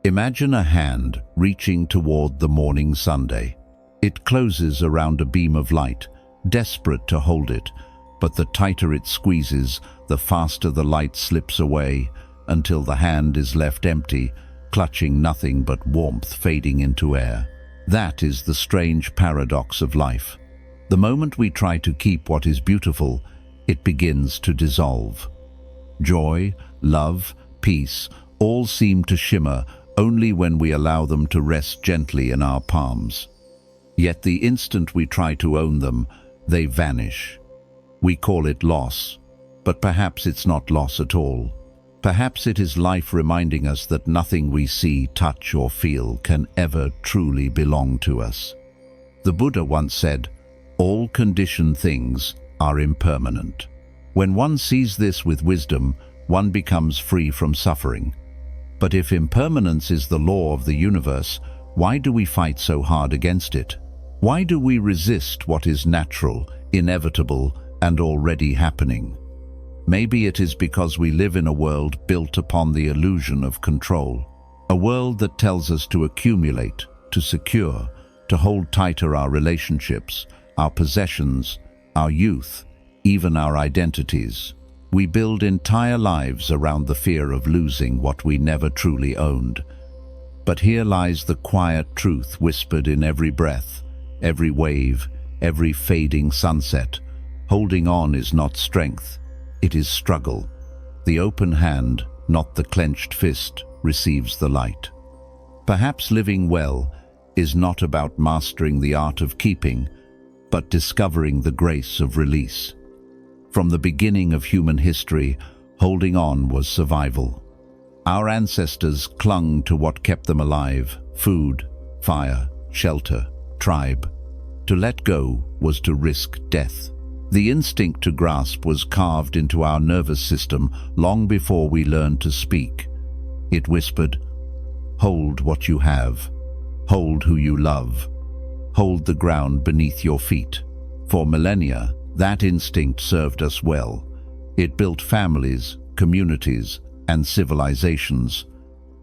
Imagine a hand reaching toward the morning sunday. It closes around a beam of light, desperate to hold it, but the tighter it squeezes, the faster the light slips away, until the hand is left empty, clutching nothing but warmth fading into air. That is the strange paradox of life. The moment we try to keep what is beautiful, it begins to dissolve. Joy, love, peace, all seem to shimmer only when we allow them to rest gently in our palms. Yet the instant we try to own them, they vanish. We call it loss, but perhaps it's not loss at all. Perhaps it is life reminding us that nothing we see, touch, or feel can ever truly belong to us. The Buddha once said, "All conditioned things are impermanent." When one sees this with wisdom, one becomes free from suffering. But if impermanence is the law of the universe, why do we fight so hard against it? Why do we resist what is natural, inevitable, and already happening? Maybe it is because we live in a world built upon the illusion of control. A world that tells us to accumulate, to secure, to hold tighter our relationships, our possessions, our youth, even our identities. We build entire lives around the fear of losing what we never truly owned. But here lies the quiet truth whispered in every breath, every wave, every fading sunset. Holding on is not strength, it is struggle. The open hand, not the clenched fist, receives the light. Perhaps living well is not about mastering the art of keeping, but discovering the grace of release. From the beginning of human history, holding on was survival. Our ancestors clung to what kept them alive: food, fire, shelter, tribe. To let go was to risk death. The instinct to grasp was carved into our nervous system long before we learned to speak. It whispered, "Hold what you have. Hold who you love. Hold the ground beneath your feet." For millennia, that instinct served us well. It built families, communities, and civilizations.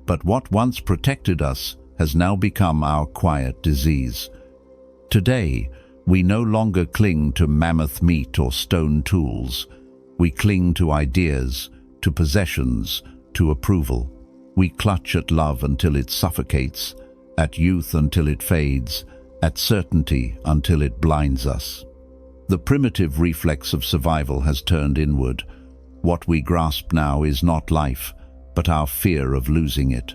But what once protected us has now become our quiet disease. Today, we no longer cling to mammoth meat or stone tools. We cling to ideas, to possessions, to approval. We clutch at love until it suffocates, at youth until it fades, at certainty until it blinds us. The primitive reflex of survival has turned inward. What we grasp now is not life, but our fear of losing it.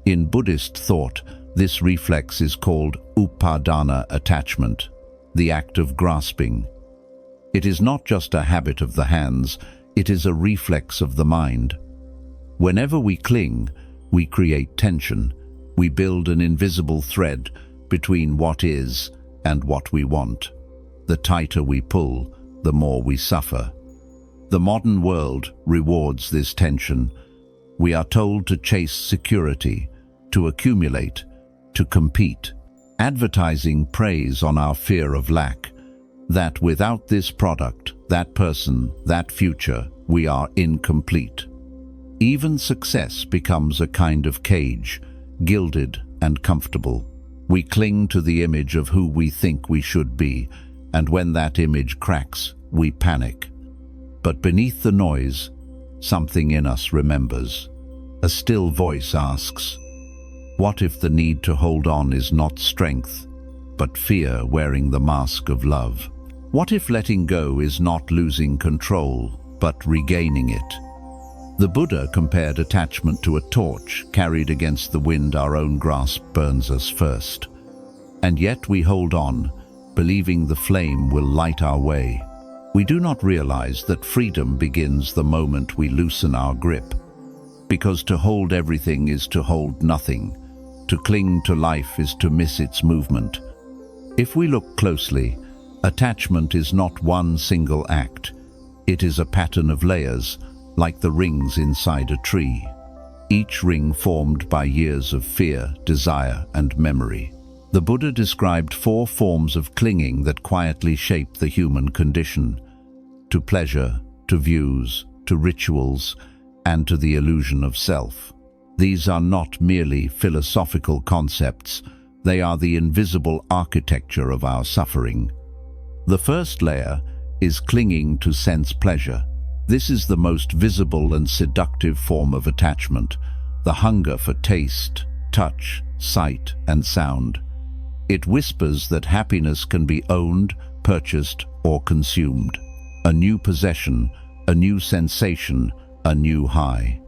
In Buddhist thought, this reflex is called upadana attachment, the act of grasping. It is not just a habit of the hands, it is a reflex of the mind. Whenever we cling, we create tension. We build an invisible thread between what is and what we want. The tighter we pull, the more we suffer. The modern world rewards this tension. We are told to chase security, to accumulate, to compete. Advertising preys on our fear of lack, that without this product, that person, that future, we are incomplete. Even success becomes a kind of cage, gilded and comfortable. We cling to the image of who we think we should be, and when that image cracks, we panic. But beneath the noise, something in us remembers. A still voice asks, what if the need to hold on is not strength, but fear wearing the mask of love? What if letting go is not losing control, but regaining it? The Buddha compared attachment to a torch carried against the wind. Our own grasp burns us first. And yet we hold on, believing the flame will light our way. We do not realize that freedom begins the moment we loosen our grip. Because to hold everything is to hold nothing. To cling to life is to miss its movement. If we look closely, attachment is not one single act. It is a pattern of layers, like the rings inside a tree. Each ring formed by years of fear, desire, and memory. The Buddha described 4 forms of clinging that quietly shape the human condition: to pleasure, to views, to rituals, and to the illusion of self. These are not merely philosophical concepts, they are the invisible architecture of our suffering. The first layer is clinging to sense pleasure. This is the most visible and seductive form of attachment, the hunger for taste, touch, sight, and sound. It whispers that happiness can be owned, purchased, or consumed. A new possession, a new sensation, a new high.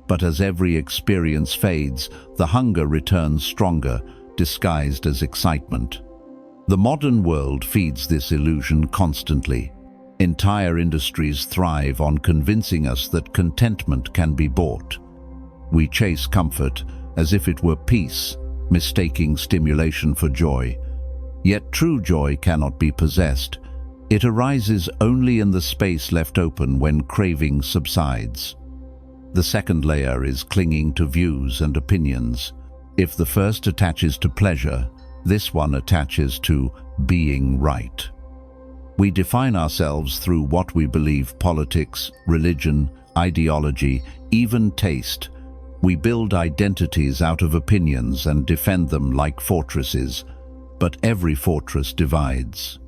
But as every experience fades, the hunger returns stronger, disguised as excitement. The modern world feeds this illusion constantly. Entire industries thrive on convincing us that contentment can be bought. We chase comfort as if it were peace, mistaking stimulation for joy. Yet true joy cannot be possessed. It arises only in the space left open when craving subsides. The second layer is clinging to views and opinions. If the first attaches to pleasure, this one attaches to being right. We define ourselves through what we believe: politics, religion, ideology, even taste. We build identities out of opinions and defend them like fortresses, but every fortress divides.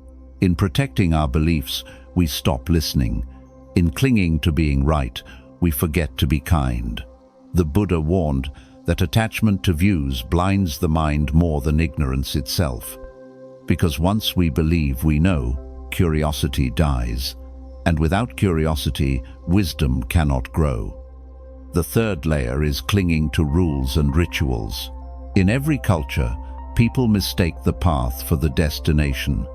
In protecting our beliefs, we stop listening. In clinging to being right, we forget to be kind. The Buddha warned that attachment to views blinds the mind more than ignorance itself. Because once we believe we know, curiosity dies, and without curiosity, wisdom cannot grow. The third layer is clinging to rules and rituals. In every culture, people mistake the path for the destination.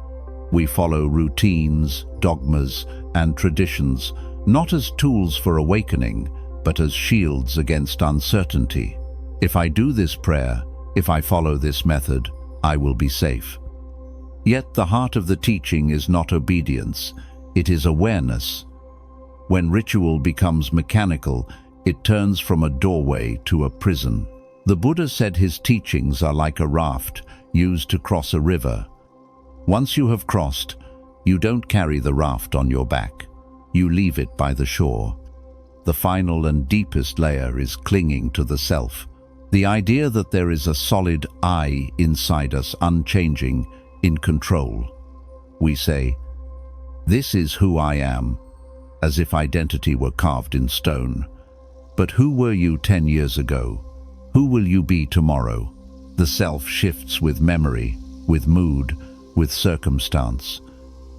We follow routines, dogmas, and traditions, not as tools for awakening, but as shields against uncertainty. If I do this prayer, if I follow this method, I will be safe. Yet the heart of the teaching is not obedience, it is awareness. When ritual becomes mechanical, it turns from a doorway to a prison. The Buddha said his teachings are like a raft used to cross a river. Once you have crossed, you don't carry the raft on your back. You leave it by the shore. The final and deepest layer is clinging to the self. The idea that there is a solid I inside us, unchanging, in control. We say, "This is who I am," as if identity were carved in stone. But who were you 10 years ago? Who will you be tomorrow? The self shifts with memory, with mood, with circumstance,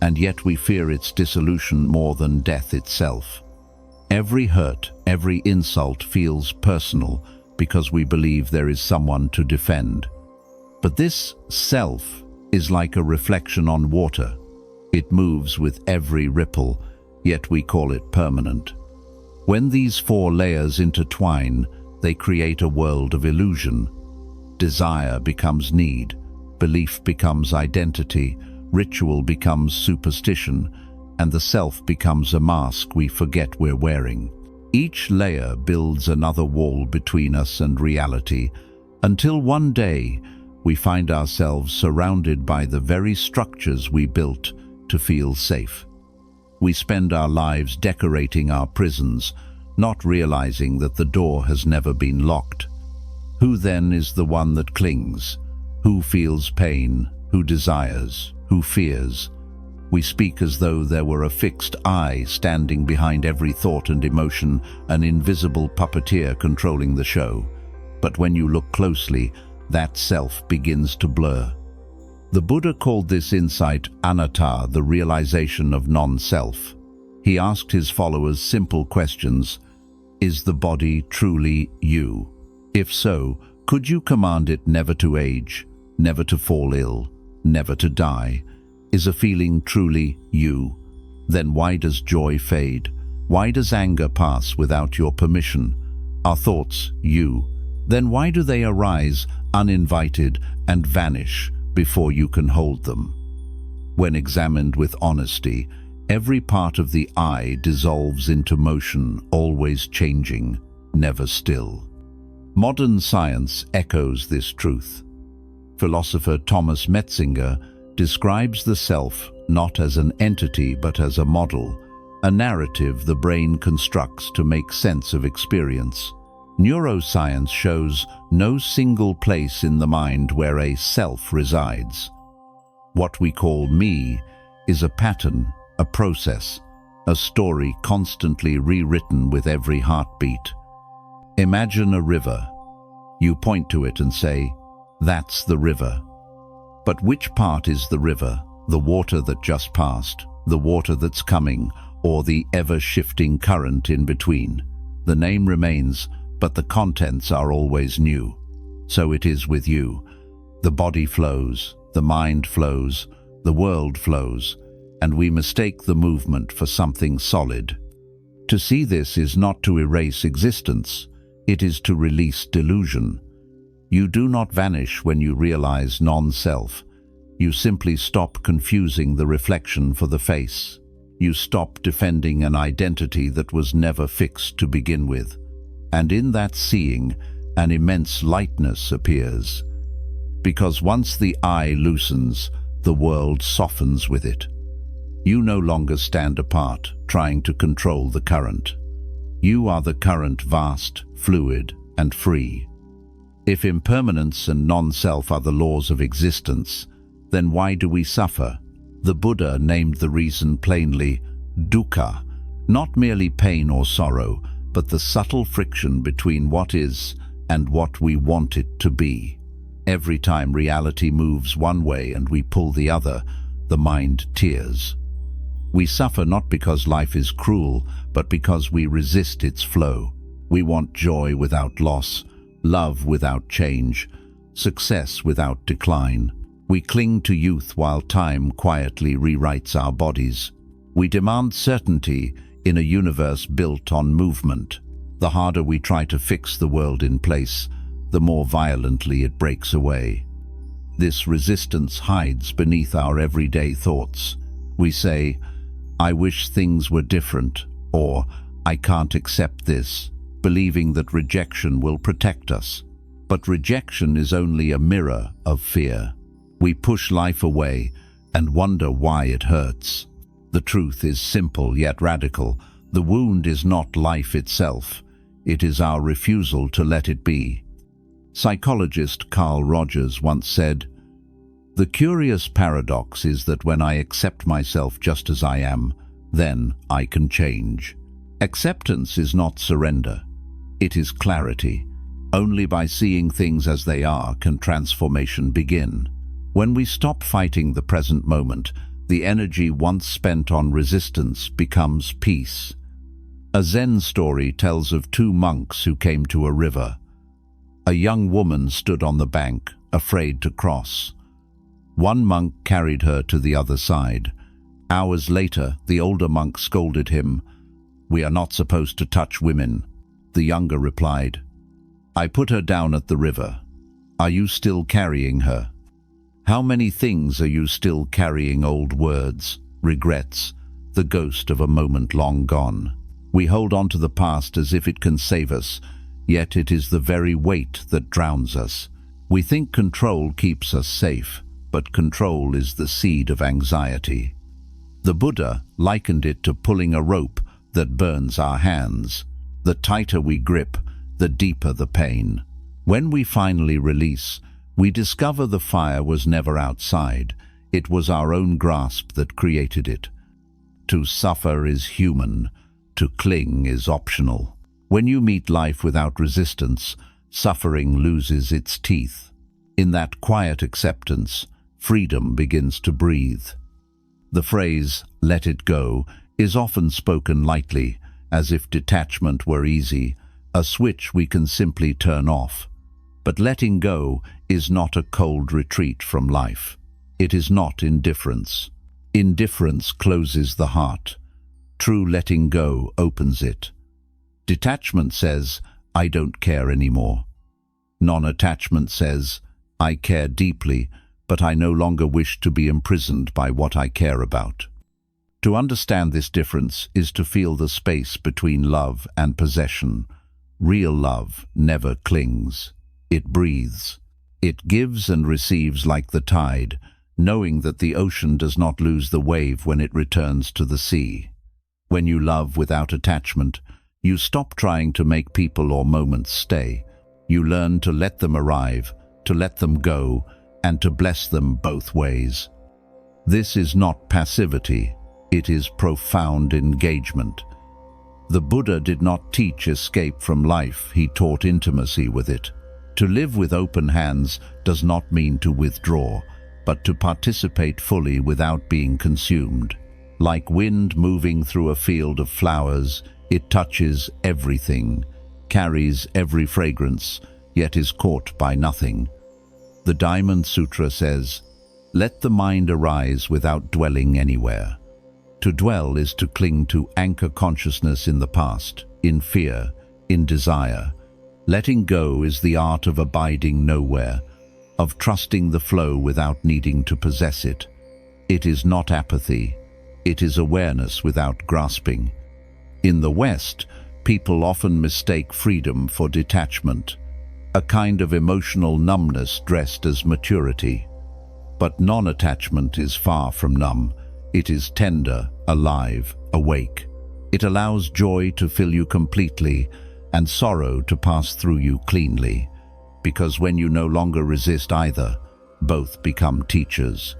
and yet we fear its dissolution more than death itself. Every hurt, every insult feels personal because we believe there is someone to defend. But this self is like a reflection on water. It moves with every ripple, yet we call it permanent. When these four layers intertwine, they create a world of illusion. Desire becomes need, belief becomes identity, ritual becomes superstition, and the self becomes a mask we forget we're wearing. Each layer builds another wall between us and reality, until one day we find ourselves surrounded by the very structures we built to feel safe. We spend our lives decorating our prisons, not realizing that the door has never been locked. Who then is the one that clings? Who feels pain? Who desires? Who fears? We speak as though there were a fixed I standing behind every thought and emotion, an invisible puppeteer controlling the show. But when you look closely, that self begins to blur. The Buddha called this insight Anattā, the realization of non-self. He asked his followers simple questions. Is the body truly you? If so, could you command it never to age, never to fall ill, never to die? Is a feeling truly you? Then why does joy fade? Why does anger pass without your permission? Are thoughts you? Then why do they arise uninvited and vanish before you can hold them? When examined with honesty, every part of the I dissolves into motion, always changing, never still. Modern science echoes this truth. Philosopher Thomas Metzinger describes the self not as an entity but as a model, a narrative the brain constructs to make sense of experience. Neuroscience shows no single place in the mind where a self resides. What we call me is a pattern, a process, a story constantly rewritten with every heartbeat. Imagine a river. You point to it and say, "That's the river." But which part is the river? The water that just passed, the water that's coming, or the ever-shifting current in between? The name remains, but the contents are always new. So it is with you. The body flows, the mind flows, the world flows, and we mistake the movement for something solid. To see this is not to erase existence, it is to release delusion. You do not vanish when you realize non-self. You simply stop confusing the reflection for the face. You stop defending an identity that was never fixed to begin with. And in that seeing, an immense lightness appears. Because once the eye loosens, the world softens with it. You no longer stand apart, trying to control the current. You are the current, vast, fluid, and free. If impermanence and non-self are the laws of existence, then why do we suffer? The Buddha named the reason plainly dukkha, not merely pain or sorrow, but the subtle friction between what is and what we want it to be. Every time reality moves one way and we pull the other, the mind tears. We suffer not because life is cruel, but because we resist its flow. We want joy without loss, love without change, success without decline. We cling to youth while time quietly rewrites our bodies. We demand certainty in a universe built on movement. The harder we try to fix the world in place, the more violently it breaks away. This resistance hides beneath our everyday thoughts. We say, "I wish things were different," or "I can't accept this," believing that rejection will protect us. But rejection is only a mirror of fear. We push life away and wonder why it hurts. The truth is simple yet radical. The wound is not life itself. It is our refusal to let it be. Psychologist Carl Rogers once said, "The curious paradox is that when I accept myself just as I am, then I can change." Acceptance is not surrender. It is clarity. Only by seeing things as they are can transformation begin. When we stop fighting the present moment, the energy once spent on resistance becomes peace. A Zen story tells of two monks who came to a river. A young woman stood on the bank, afraid to cross. One monk carried her to the other side. Hours later, the older monk scolded him. "We are not supposed to touch women." The younger replied, "I put her down at the river. Are you still carrying her? How many things are you still carrying? Old words, regrets, the ghost of a moment long gone. We hold on to the past as if it can save us, yet it is the very weight that drowns us. We think control keeps us safe, but control is the seed of anxiety. The Buddha likened it to pulling a rope that burns our hands. The tighter we grip, the deeper the pain. When we finally release, we discover the fire was never outside. It was our own grasp that created it. To suffer is human. To cling is optional. When you meet life without resistance, suffering loses its teeth. In that quiet acceptance, freedom begins to breathe. The phrase, "let it go," is often spoken lightly, as if detachment were easy, a switch we can simply turn off. But letting go is not a cold retreat from life. It is not indifference. Indifference closes the heart. True letting go opens it. Detachment says, "I don't care anymore." Non-attachment says, "I care deeply, but I no longer wish to be imprisoned by what I care about." To understand this difference is to feel the space between love and possession. Real love never clings. It breathes. It gives and receives like the tide, knowing that the ocean does not lose the wave when it returns to the sea. When you love without attachment, You stop trying to make people or moments stay. You learn to let them arrive, to let them go, and to bless them both ways. This is not passivity, it is profound engagement. The Buddha did not teach escape from life, he taught intimacy with it. To live with open hands does not mean to withdraw, but to participate fully without being consumed. Like wind moving through a field of flowers, it touches everything, carries every fragrance, yet is caught by nothing. The Diamond Sutra says, "Let the mind arise without dwelling anywhere." To dwell is to cling to anchor consciousness in the past, in fear, in desire. Letting go is the art of abiding nowhere, of trusting the flow without needing to possess it. It is not apathy, it is awareness without grasping. In the West, people often mistake freedom for detachment, a kind of emotional numbness dressed as maturity. But non-attachment is far from numb. It is tender, alive, awake. It allows joy to fill you completely and sorrow to pass through you cleanly. Because when you no longer resist either, both become teachers.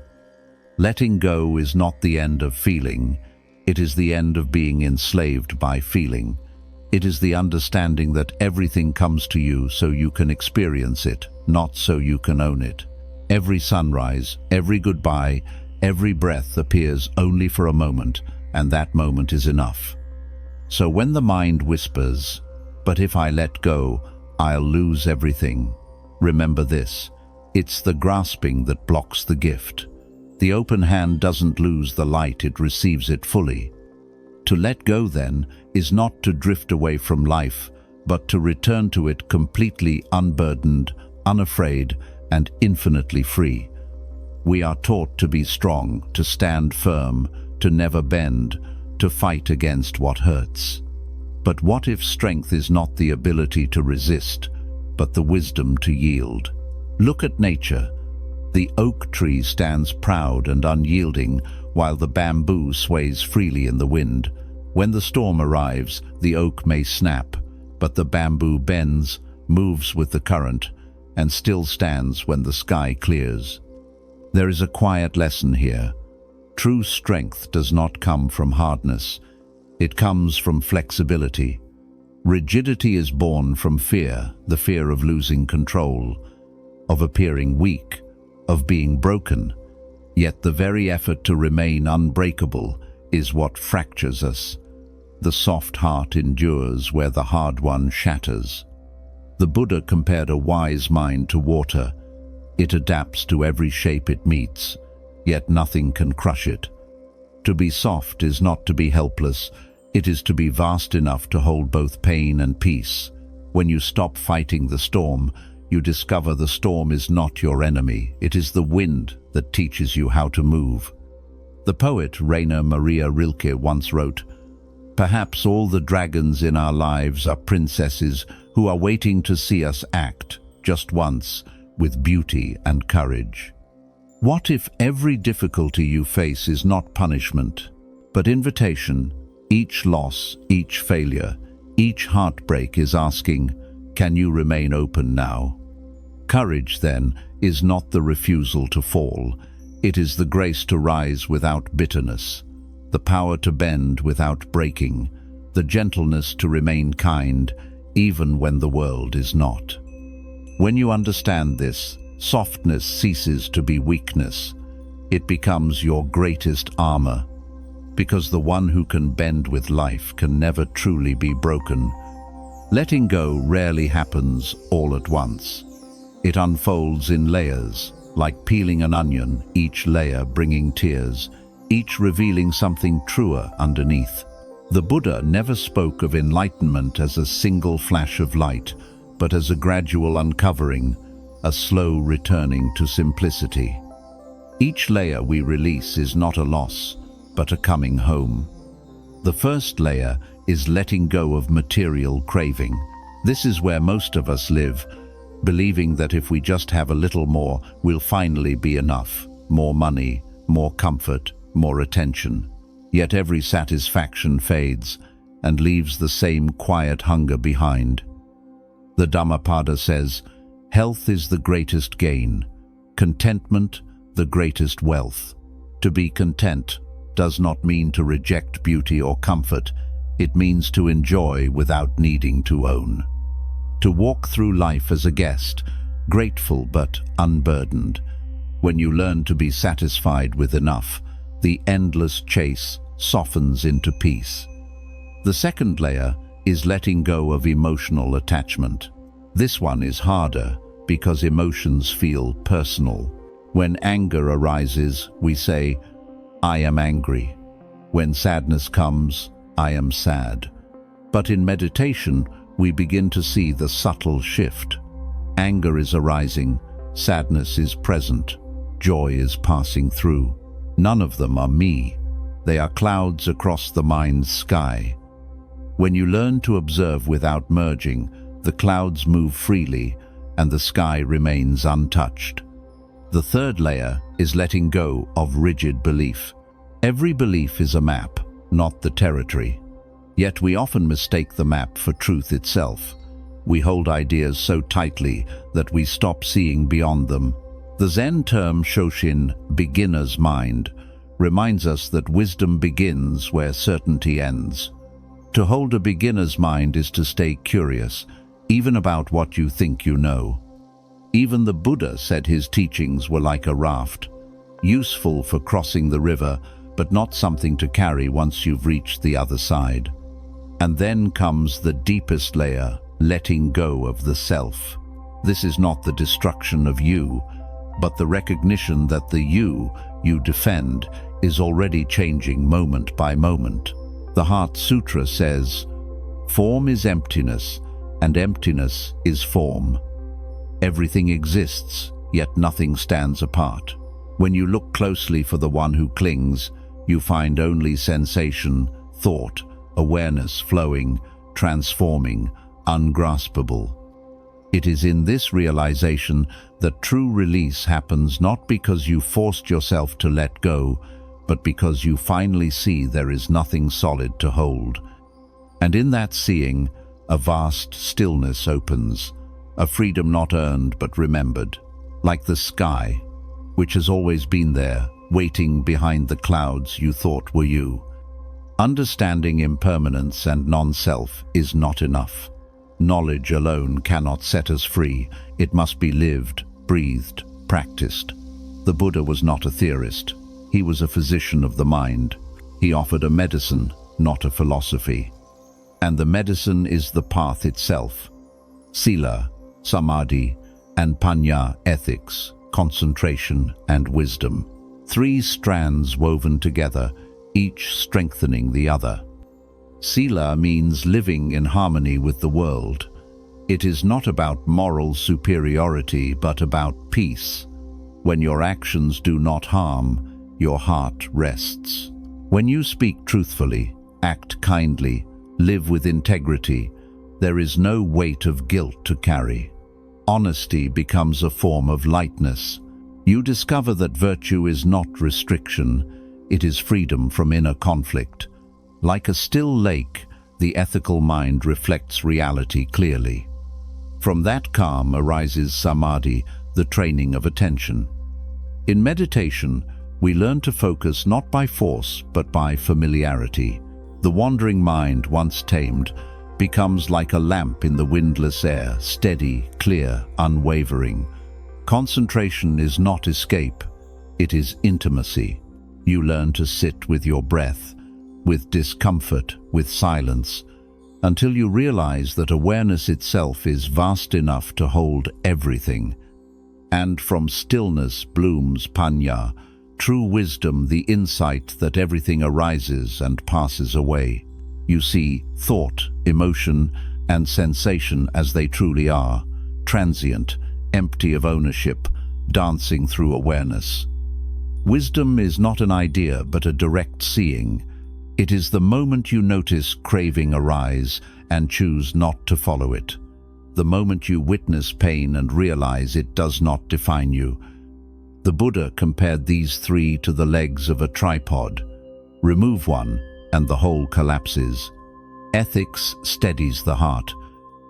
Letting go is not the end of feeling. It is the end of being enslaved by feeling. It is the understanding that everything comes to you so you can experience it, not so you can own it. Every sunrise, every goodbye, every breath appears only for a moment, and that moment is enough. So when the mind whispers, "But if I let go, I'll lose everything," remember this: it's the grasping that blocks the gift. The open hand doesn't lose the light, it receives it fully. To let go, then, is not to drift away from life, but to return to it completely unburdened, unafraid, and infinitely free. We are taught to be strong, to stand firm, to never bend, to fight against what hurts. But what if strength is not the ability to resist, but the wisdom to yield? Look at nature. The oak tree stands proud and unyielding, while the bamboo sways freely in the wind. When the storm arrives, the oak may snap, but the bamboo bends, moves with the current, and still stands when the sky clears. There is a quiet lesson here. True strength does not come from hardness. It comes from flexibility. Rigidity is born from fear, the fear of losing control, of appearing weak, of being broken. Yet the very effort to remain unbreakable is what fractures us. The soft heart endures where the hard one shatters. The Buddha compared a wise mind to water. It adapts to every shape it meets, yet nothing can crush it. To be soft is not to be helpless, it is to be vast enough to hold both pain and peace. When you stop fighting the storm, you discover the storm is not your enemy, it is the wind that teaches you how to move. The poet Rainer Maria Rilke once wrote, "Perhaps all the dragons in our lives are princesses who are waiting to see us act, just once, with beauty and courage." What if every difficulty you face is not punishment, but invitation? Each loss, each failure, each heartbreak is asking, can you remain open now? Courage, then, is not the refusal to fall. It is the grace to rise without bitterness, the power to bend without breaking, the gentleness to remain kind, even when the world is not. When you understand this, softness ceases to be weakness. It becomes your greatest armor, because the one who can bend with life can never truly be broken. Letting go rarely happens all at once. It unfolds in layers, like peeling an onion, each layer bringing tears, each revealing something truer underneath. The Buddha never spoke of enlightenment as a single flash of light, but as a gradual uncovering, a slow returning to simplicity. Each layer we release is not a loss, but a coming home. The first layer is letting go of material craving. This is where most of us live, believing that if we just have a little more, we'll finally be enough. More money, more comfort, more attention. Yet every satisfaction fades, and leaves the same quiet hunger behind. The Dhammapada says, health is the greatest gain, contentment the greatest wealth. To be content does not mean to reject beauty or comfort, it means to enjoy without needing to own. To walk through life as a guest, grateful but unburdened. When you learn to be satisfied with enough, the endless chase softens into peace. The second layer is letting go of emotional attachment. This one is harder because emotions feel personal. When anger arises, we say, I am angry. When sadness comes, I am sad. But in meditation, we begin to see the subtle shift. Anger is arising, sadness is present, joy is passing through. None of them are me. They are clouds across the mind's sky. When you learn to observe without merging, the clouds move freely and the sky remains untouched. The third layer is letting go of rigid belief. Every belief is a map, not the territory. Yet we often mistake the map for truth itself. We hold ideas so tightly that we stop seeing beyond them. The Zen term Shoshin, beginner's mind, reminds us that wisdom begins where certainty ends. To hold a beginner's mind is to stay curious, even about what you think you know. Even the Buddha said his teachings were like a raft, useful for crossing the river, but not something to carry once you've reached the other side. And then comes the deepest layer, letting go of the self. This is not the destruction of you, but the recognition that the you defend is already changing moment by moment. The Heart Sutra says, form is emptiness, and emptiness is form. Everything exists, yet nothing stands apart. When you look closely for the one who clings, you find only sensation, thought, awareness flowing, transforming, ungraspable. It is in this realization that true release happens, not because you forced yourself to let go, but because you finally see there is nothing solid to hold. And in that seeing, a vast stillness opens, a freedom not earned but remembered, like the sky, which has always been there, waiting behind the clouds you thought were you. Understanding impermanence and non-self is not enough. Knowledge alone cannot set us free. It must be lived, breathed, practiced. The Buddha was not a theorist. He was a physician of the mind. He offered a medicine, not a philosophy. And the medicine is the path itself. Sila, samadhi, and panya, ethics, concentration, and wisdom. 3 strands woven together, each strengthening the other. Sila means living in harmony with the world. It is not about moral superiority, but about peace. When your actions do not harm, your heart rests. When you speak truthfully, act kindly, live with integrity, there is no weight of guilt to carry. Honesty becomes a form of lightness. You discover that virtue is not restriction, it is freedom from inner conflict. Like a still lake, the ethical mind reflects reality clearly. From that calm arises samadhi, the training of attention. In meditation, we learn to focus not by force, but by familiarity. The wandering mind, once tamed, becomes like a lamp in the windless air, steady, clear, unwavering. Concentration is not escape, it is intimacy. You learn to sit with your breath, with discomfort, with silence, until you realize that awareness itself is vast enough to hold everything. And from stillness blooms panya, true wisdom, the insight that everything arises and passes away. You see thought, emotion, and sensation as they truly are, transient, empty of ownership, dancing through awareness. Wisdom is not an idea, but a direct seeing. It is the moment you notice craving arise and choose not to follow it. The moment you witness pain and realize it does not define you. The Buddha compared these 3 to the legs of a tripod. Remove one, and the whole collapses. Ethics steadies the heart.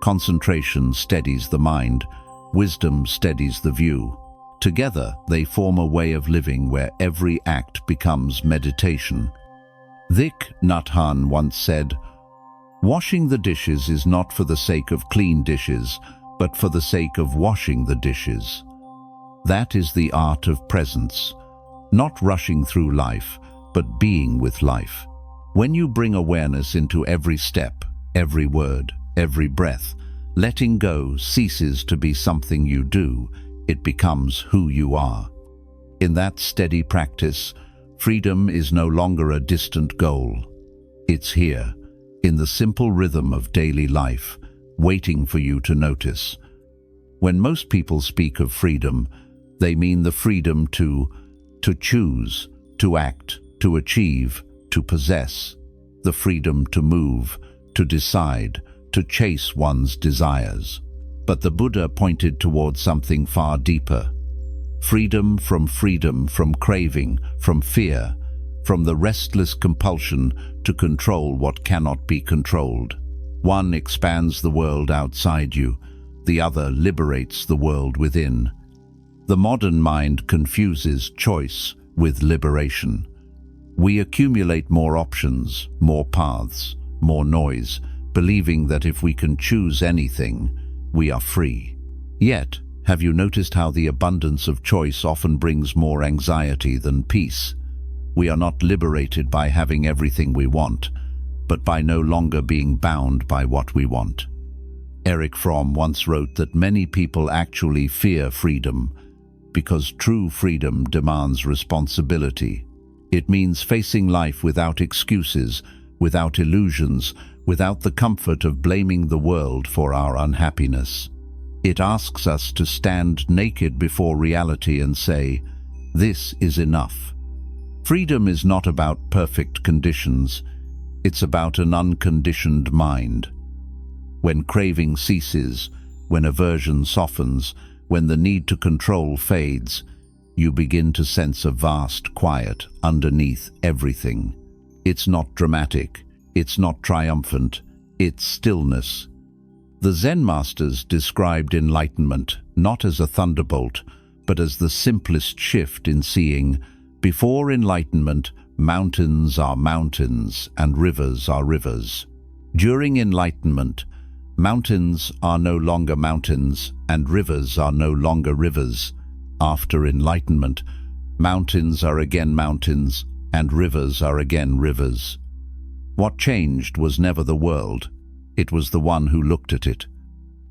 Concentration steadies the mind. Wisdom steadies the view. Together, they form a way of living where every act becomes meditation. Thich Nhat Hanh once said, "Washing the dishes is not for the sake of clean dishes, but for the sake of washing the dishes." That is the art of presence, not rushing through life, but being with life. When you bring awareness into every step, every word, every breath, letting go ceases to be something you do, it becomes who you are. In that steady practice, freedom is no longer a distant goal. It's here, in the simple rhythm of daily life, waiting for you to notice. When most people speak of freedom, they mean the freedom to choose, to act, to achieve, to possess, the freedom to move, to decide, to chase one's desires. But the Buddha pointed towards something far deeper. Freedom, from craving, from fear, from the restless compulsion to control what cannot be controlled. One expands the world outside you, the other liberates the world within. The modern mind confuses choice with liberation. We accumulate more options, more paths, more noise, believing that if we can choose anything, we are free. Yet, have you noticed how the abundance of choice often brings more anxiety than peace? We are not liberated by having everything we want, but by no longer being bound by what we want. Erich Fromm once wrote that many people actually fear freedom because true freedom demands responsibility. It means facing life without excuses, without illusions, without the comfort of blaming the world for our unhappiness. It asks us to stand naked before reality and say, "This is enough." Freedom is not about perfect conditions, it's about an unconditioned mind. When craving ceases, when aversion softens, when the need to control fades, you begin to sense a vast quiet underneath everything. It's not dramatic, it's not triumphant, it's stillness. The Zen masters described enlightenment not as a thunderbolt, but as the simplest shift in seeing, before enlightenment, mountains are mountains and rivers are rivers. During enlightenment, mountains are no longer mountains and rivers are no longer rivers. After enlightenment, mountains are again mountains and rivers are again rivers. What changed was never the world, it was the one who looked at it.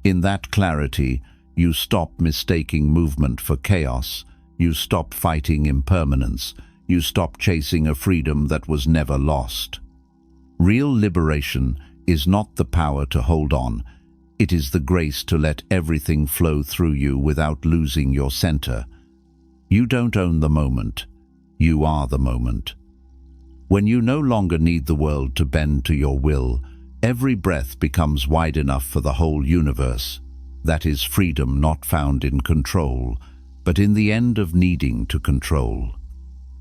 In that clarity, you stop mistaking movement for chaos, you stop fighting impermanence, you stop chasing a freedom that was never lost. Real liberation is not the power to hold on, it is the grace to let everything flow through you without losing your center. You don't own the moment, you are the moment. When you no longer need the world to bend to your will, every breath becomes wide enough for the whole universe. That is freedom not found in control, but in the end of needing to control.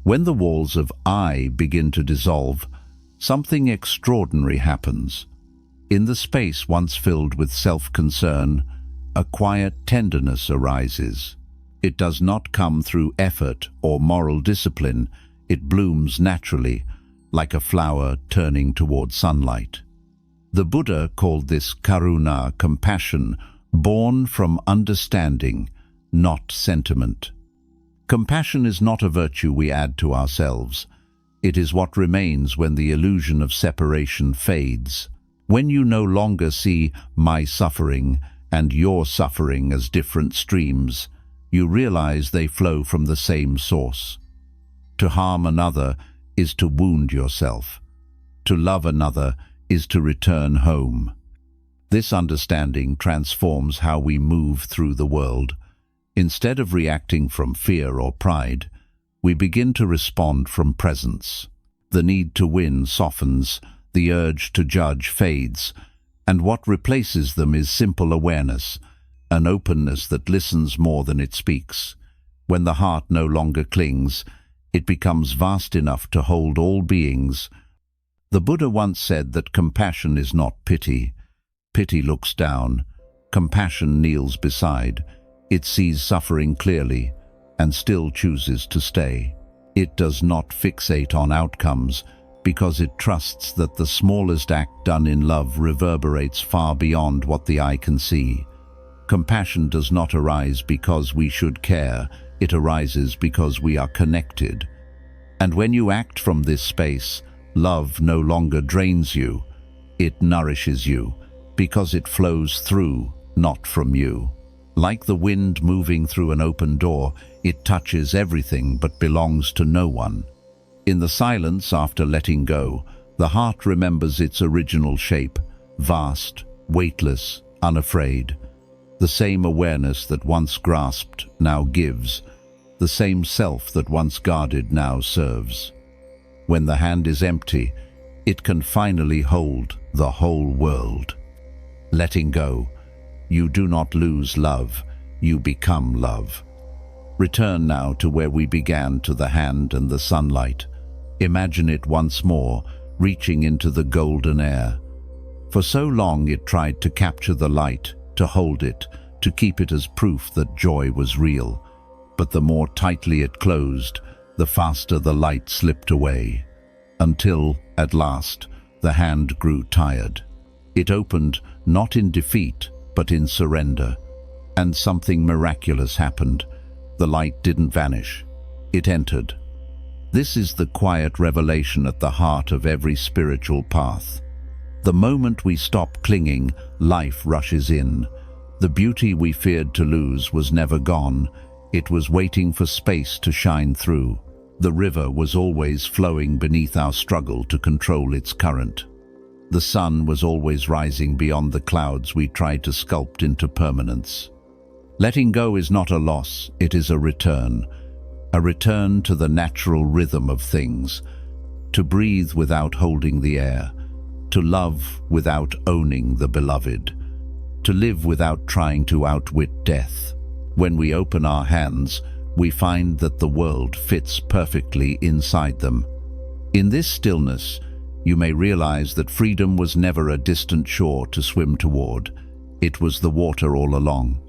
When the walls of I begin to dissolve, something extraordinary happens. In the space once filled with self-concern, a quiet tenderness arises. It does not come through effort or moral discipline, it blooms naturally, like a flower turning toward sunlight. The Buddha called this karuna, compassion, born from understanding, not sentiment. Compassion is not a virtue we add to ourselves. It is what remains when the illusion of separation fades. When you no longer see my suffering and your suffering as different streams, you realize they flow from the same source. To harm another is to wound yourself. To love another is to return home. This understanding transforms how we move through the world. Instead of reacting from fear or pride, we begin to respond from presence. The need to win softens, the urge to judge fades, and what replaces them is simple awareness, an openness that listens more than it speaks. When the heart no longer clings, it becomes vast enough to hold all beings, The Buddha once said that compassion is not pity. Pity looks down. Compassion kneels beside. It sees suffering clearly and still chooses to stay. It does not fixate on outcomes because it trusts that the smallest act done in love reverberates far beyond what the eye can see. Compassion does not arise because we should care. It arises because we are connected. And when you act from this space, love no longer drains you. It nourishes you because it flows through, not from you. Like the wind moving through an open door, it touches everything but belongs to no one. In the silence after letting go, the heart remembers its original shape, vast, weightless, unafraid. The same awareness that once grasped now gives. The same self that once guarded now serves. When the hand is empty, it can finally hold the whole world. Letting go, you do not lose love, you become love. Return now to where we began, to the hand and the sunlight. Imagine it once more, reaching into the golden air. For so long it tried to capture the light, to hold it, to keep it as proof that joy was real. But the more tightly it closed, the faster the light slipped away. Until, at last, the hand grew tired. It opened, not in defeat, but in surrender. And something miraculous happened. The light didn't vanish. It entered. This is the quiet revelation at the heart of every spiritual path. The moment we stop clinging, life rushes in. The beauty we feared to lose was never gone. It was waiting for space to shine through. The river was always flowing beneath our struggle to control its current. The sun was always rising beyond the clouds we tried to sculpt into permanence. Letting go is not a loss, it is a return to the natural rhythm of things, to breathe without holding the air, to love without owning the beloved, to live without trying to outwit death. When we open our hands, we find that the world fits perfectly inside them. In this stillness, you may realize that freedom was never a distant shore to swim toward. It was the water all along.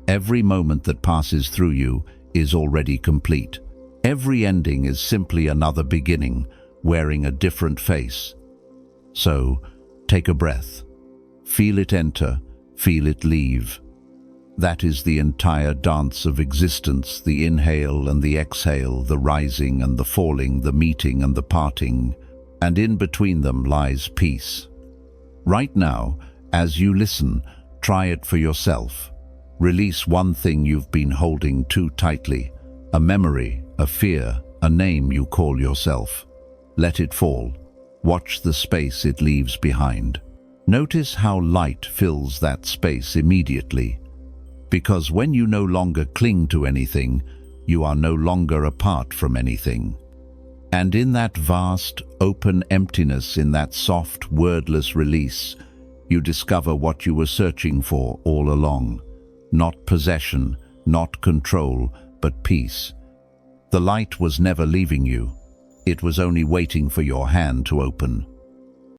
Every moment that passes through you is already complete. Every ending is simply another beginning, wearing a different face. So, take a breath. Feel it enter, feel it leave. That is the entire dance of existence, the inhale and the exhale, the rising and the falling, the meeting and the parting. And in between them lies peace. Right now, as you listen, try it for yourself. Release one thing you've been holding too tightly, a memory, a fear, a name you call yourself. Let it fall. Watch the space it leaves behind. Notice how light fills that space immediately. Because when you no longer cling to anything, you are no longer apart from anything. And in that vast, open emptiness, in that soft, wordless release, you discover what you were searching for all along. Not possession, not control, but peace. The light was never leaving you. It was only waiting for your hand to open.